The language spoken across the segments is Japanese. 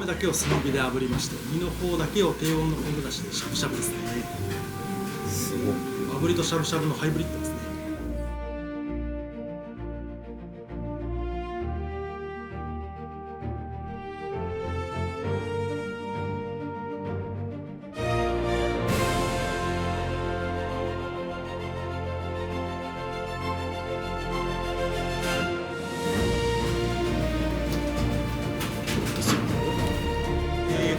だけを炭火で炙りまして、身の方だけを低温の昆布だしでしゃぶしゃぶですね。すごい。炙りとしゃぶしゃぶのハイブリッドですね。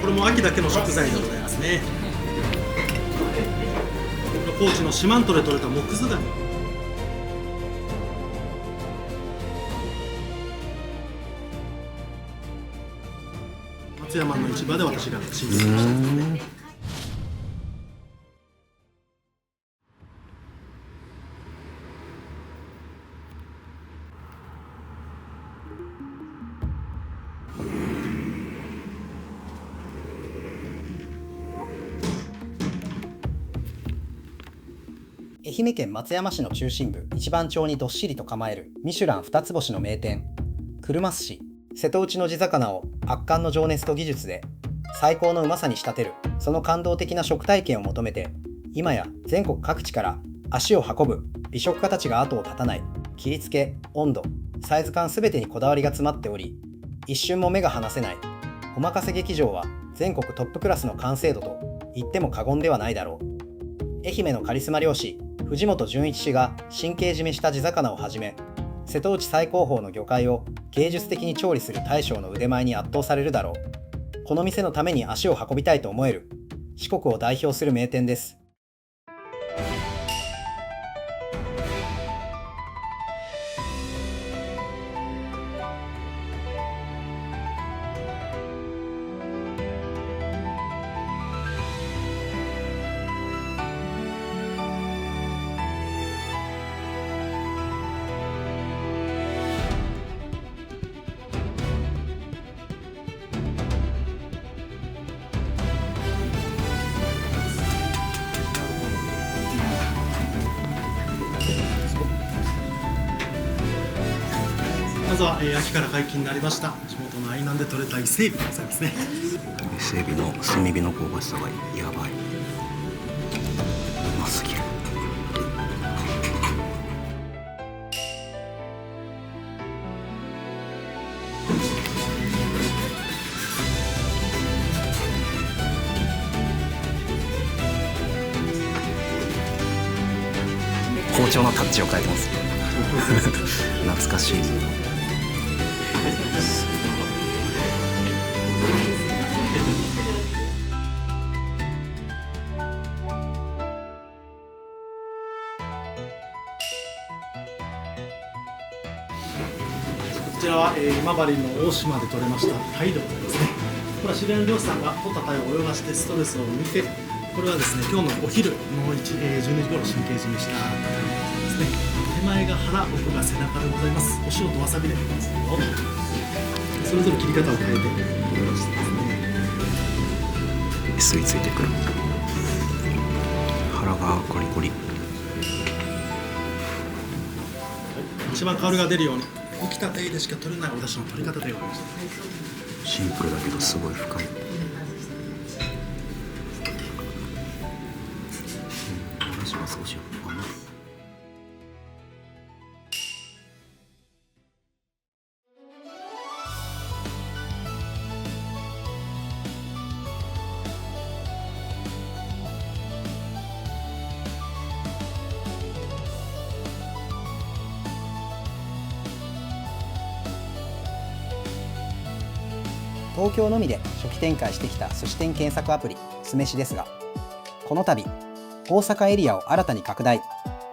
これも秋だけの食材でございますね。高知の四万十で採れたモクズガニ。松山の市場で私が仕入れましたね。愛媛県松山市の中心部一番町にどっしりと構えるミシュラン2つ星の名店車寿司。瀬戸内の地魚を圧巻の情熱と技術で最高のうまさに仕立てる、その感動的な食体験を求めて今や全国各地から足を運ぶ美食家たちが後を絶たない。切り付け、温度、サイズ感全てにこだわりが詰まっており、一瞬も目が離せない。おまかせ劇場は全国トップクラスの完成度と言っても過言ではないだろう。愛媛のカリスマ漁師藤本純一氏が神経締めした地魚をはじめ、瀬戸内最高峰の魚介を芸術的に調理する大将の腕前に圧倒されるだろう。この店のために足を運びたいと思える四国を代表する名店です。まずは、秋から解禁になりました地元の愛南で採れた伊勢海老でございますね。伊勢海老の炭火の香ばしさがやばい。うますぎる。包丁のタッチを変えてます。懐かしい。こちらは、今治の大島で採れましたタイでございますね。これは知り合いの漁師さんが取ったタイを泳がしてストレスを抜いて、これはですね今日のお昼の12時頃神経締めしたタイでございますね。手前が腹、奥が背中でございます。お塩とわさびでございますよ。それぞれ切り方を変えておろしてですね。吸い付いてくる。腹がコリコリ。一番香りが出るように生きた手でしか取れないお出汁の取り方でございました。シンプルだけどすごい深い。お出汁が少し甘い。東京のみで初期展開してきた寿司店検索アプリ酢飯ですが、この度大阪エリアを新たに拡大、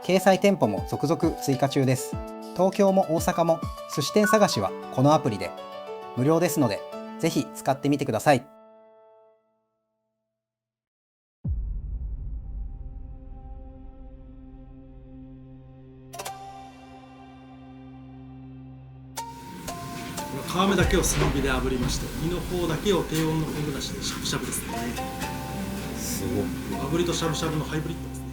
掲載店舗も続々追加中です。東京も大阪も寿司店探しはこのアプリで無料ですので、ぜひ使ってみてください。皮目だけを炭火で炙りまして、身の方だけを低温の昆布だしでしゃぶしゃぶですね。すごい。炙りとしゃぶしゃぶのハイブリッドですね。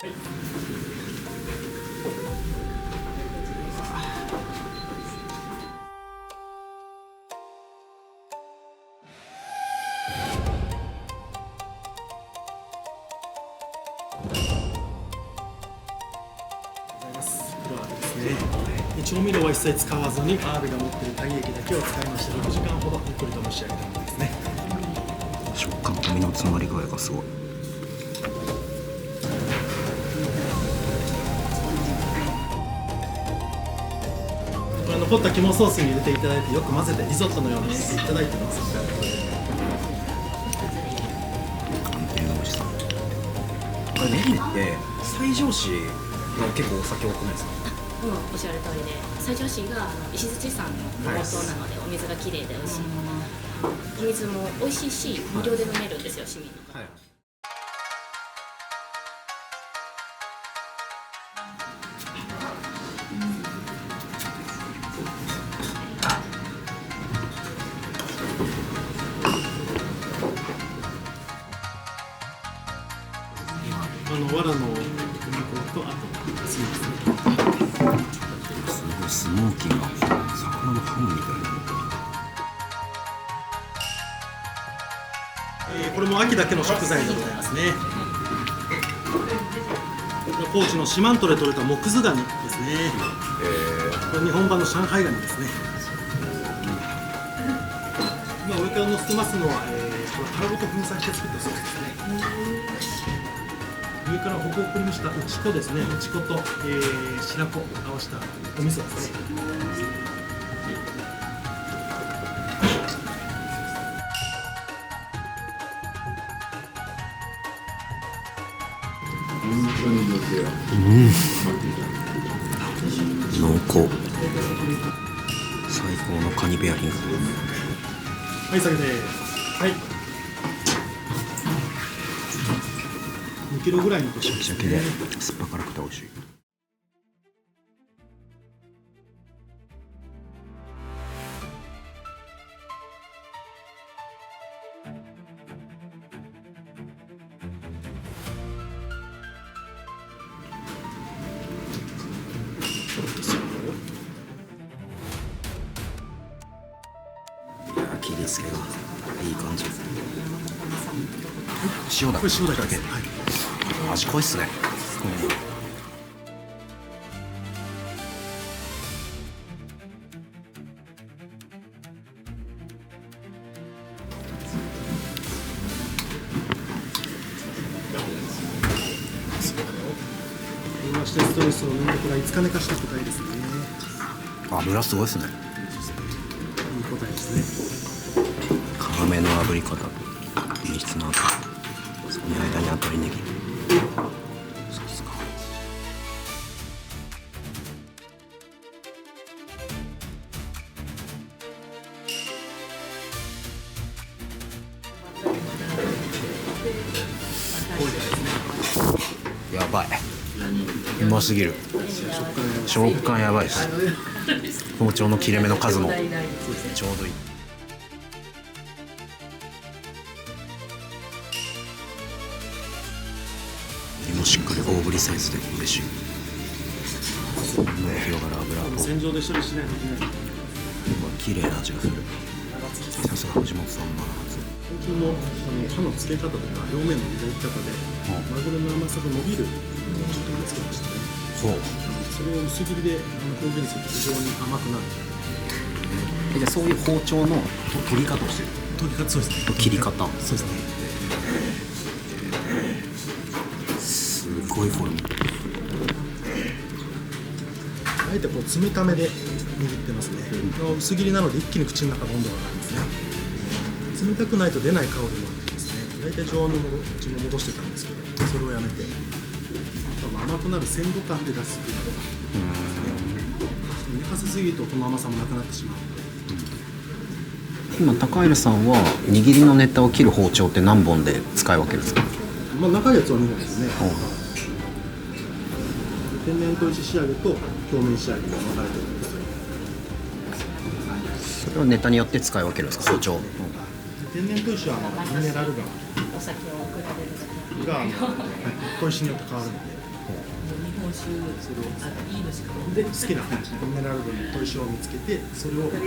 黒アワビですね。調味料は一切使わずにアワビが持っている体液だけを使いまして6時間ほどゆっくりと蒸し上げたものですね。食感と身の詰まり具合がすごい。これ残った肝ソースに入れていただいてよく混ぜてリゾットのようにしていただいてます。完璧な美味しさ。これネギって最上市が結構お酒多くないですか？おっしゃる通りで、西条市が石鎚山の元なので、お水がきれいで美味しい。お水も美味しいし、無料で飲めるんですよ、市民の方。藁の麦粉とあと炭ですね。すごいスモーキーな魚のハムみたいな。これも秋だけの食材でございますね。高知の四万十で採れたモクズガニですね。これ日本版の上海ガニですね。今上から乗せてますのは、これ殻ごと粉砕して作ったソースですね。上からホクホクにした内子ですね。内子と、白子を合わせたお味噌ですね。濃厚。最高のカニベアリング。はい、酒です。はい。2キロぐらい残しましたね。酸っぱ辛くて美味しい。切り付けがいい感じ。塩だこれ塩だけ。け。はい。味濃いっすね。そしてストレスを飲んでから5日寝かした答えですね。油すごいっすね。いい答えですね。皮目の炙り方、品質の後、その間に鶏ネギ。さすが。やばい。うますぎる。食感やばいです。包丁の切れ目の数もちょうどいい。身もしっかり大ぶりサイズで嬉しい。広がる油と洗浄で処理しないといけない。綺麗な味がする。さすが藤本さんの発。最近も刃の付け方とか表面の磨き方でマグロの甘さが伸びるちょっと見つけましたね。そう。それを薄切りで表現すると非常に甘くなる。じゃあそういう包丁の取り方をしてる。取り方、そうですね。切り方。そうですね。すごいフォルム。あえてこう冷ためで握ってますね。薄切りなので一気に口の中の温度が上がりますね。冷たくないと出ない香りもあってですね。大体常温に戻してたんですけど、それをやめて甘くなる鮮度感で出すっていうのが寝かせすぎるとこの甘さもなくなってしまうので。今高平さんは握りのネタを切る包丁って何本で使い分けるんですか？まあ長いやつは2本ですね。天然砥石仕上げと表面仕上げが分かれてるんですよ。それはネタによって使い分けるんですか？包丁。天然砥石はミネラルガお酒を比べるが砥石によって変わるので、それを好きなミネラル分の砥石を見つけて、それをですね。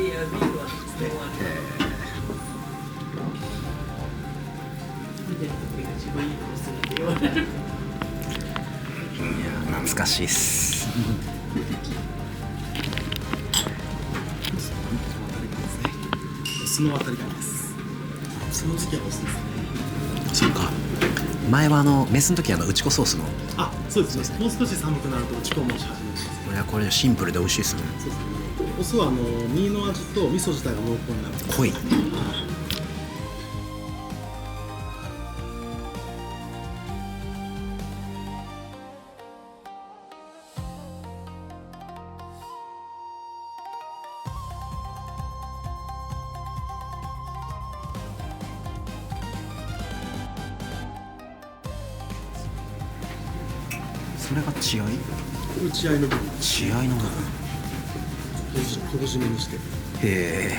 懐かしいっす。酢の渡りガニです。その時期はオスですね。そうか。前はメスの時内子ソースの。あ、そうですね。もう少し寒くなると内子もし始めます。これはこれでシンプルで美味しいですね。そうですね。オスは身の味と味噌自体が濃厚になる。濃い。それが血合い？血合いの部分。血合いの部分。昆布締めにして。へえ。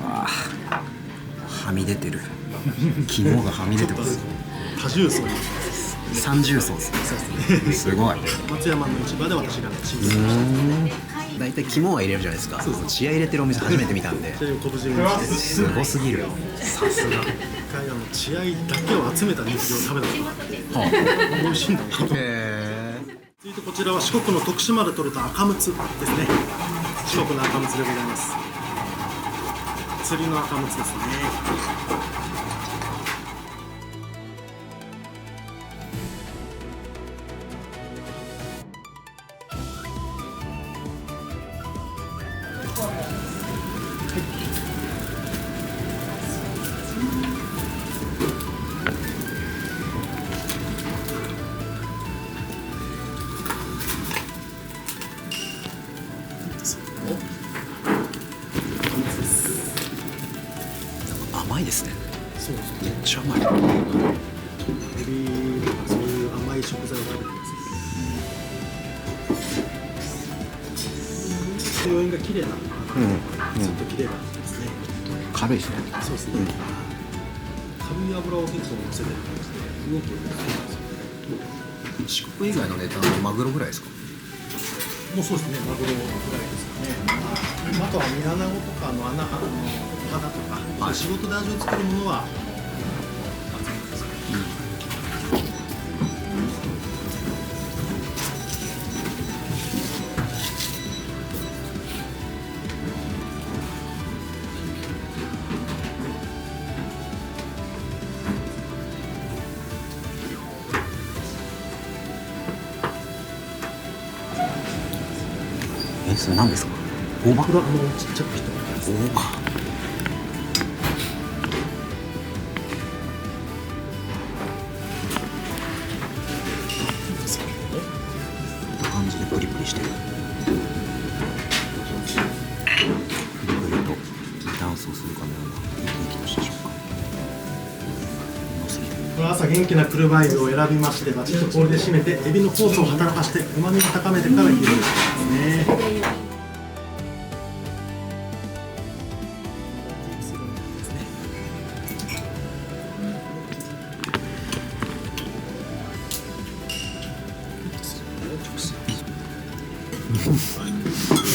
わあ、はみ出てる。肝がはみ出てます。多重層に。三重奏ですね。すごい。松山の市場で私がチーズ。大体肝は入れるじゃないですか。血合い入れてるお店初めて見たんで。血合いを昆布締めにして。すごすぎる。さすが。一回血合いだけを集めた肉を食べたことがあって、美味しいんだなと。続いてこちらは四国の徳島で採れた赤ムツですね。四国の赤ムツでございます。釣りの赤ムツですね。甘いですね。そうですめっちゃ甘い。エビとかそういう甘い食材を食べてます。余韻が綺麗な、ずっと綺麗なですね。軽いですね。そうですね。軽い油を結構乗せてる感じで動きを四国以外のネタのマグロぐらいですか？もうそうですね。マグロぐらいですかね。あとは煮穴子とか肌とか、仕事で味を作るものはそれ何ですか？大葉？これはちっちゃく切ったものです。大葉。こんな感じでプリプリしてる。プリプリとダンスをするかのような生き生きとした食感。うますぎる。これ朝元気な車エビを選びまして、バチッと氷で締めてエビの酵素を働かして旨味を高めてから入れるんですね。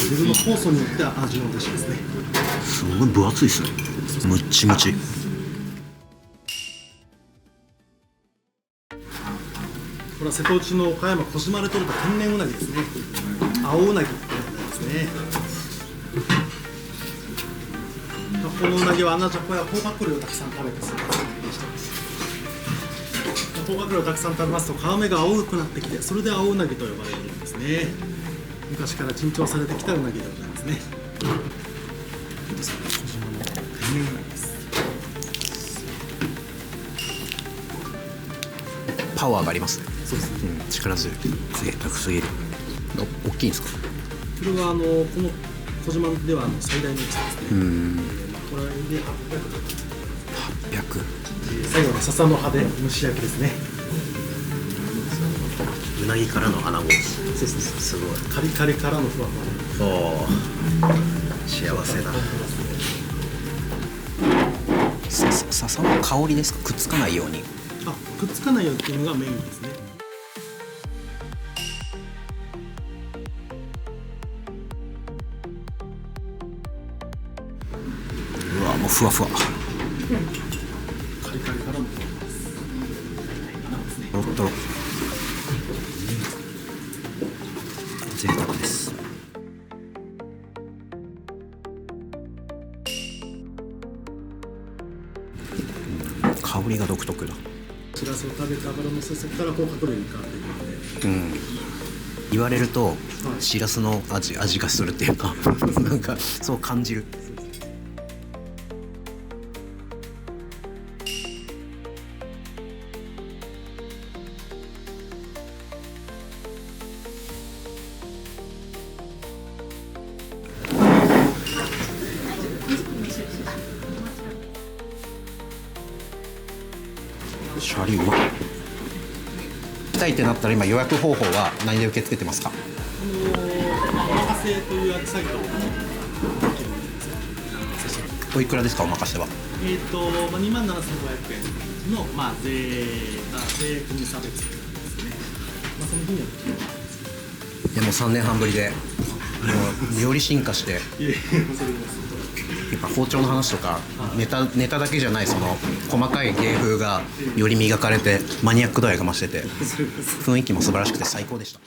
自分の酵素によって味の出しですね。すごい分厚いですね。むっちむち。これは瀬戸内の岡山小島で採れた天然うなぎですね。青うなぎってやつですね。このうなぎはアナジャコや甲殻類をたくさん食べてそうですね。甲殻類をたくさん食べますと皮目が青くなってきて、それで青うなぎと呼ばれるんですね。昔から珍重されてきたうなぎでございますね。小島の天然うなぎです。パワーがありますね。そうですね。力強い。贅沢すぎる。大きいんですか？これはこの小島では最大の大きさですね。これで800。800。最後の笹の葉で蒸し焼きですね。うなぎからの穴子。そうそうそう、すごい。カリカリからのふわふわ。おお、幸せだ。笹の香りですか？くっつかないように。あ、くっつかないようっていうのがメインですね。うわ、もうふわふわ。カリカリからのふわふわ。とろっとろ。贅沢です。香りが独特だ。しらすを食べて油のせそこから甲殻類に変わっていくので、言われるとしらすの味がするっていうかなんかそう感じる。シャリうまっ。来たいってなったら今予約方法は何で受け付けてますか？お任せという予約サイトをおいくらですか、お任せは？27,500円の、税込み差別ですね。その日によってでも3年半ぶりでもうより進化して、いえいえ、それです。やっぱ包丁の話とかネタだけじゃないその細かい芸風がより磨かれてマニアック度合いが増してて雰囲気も素晴らしくて最高でした。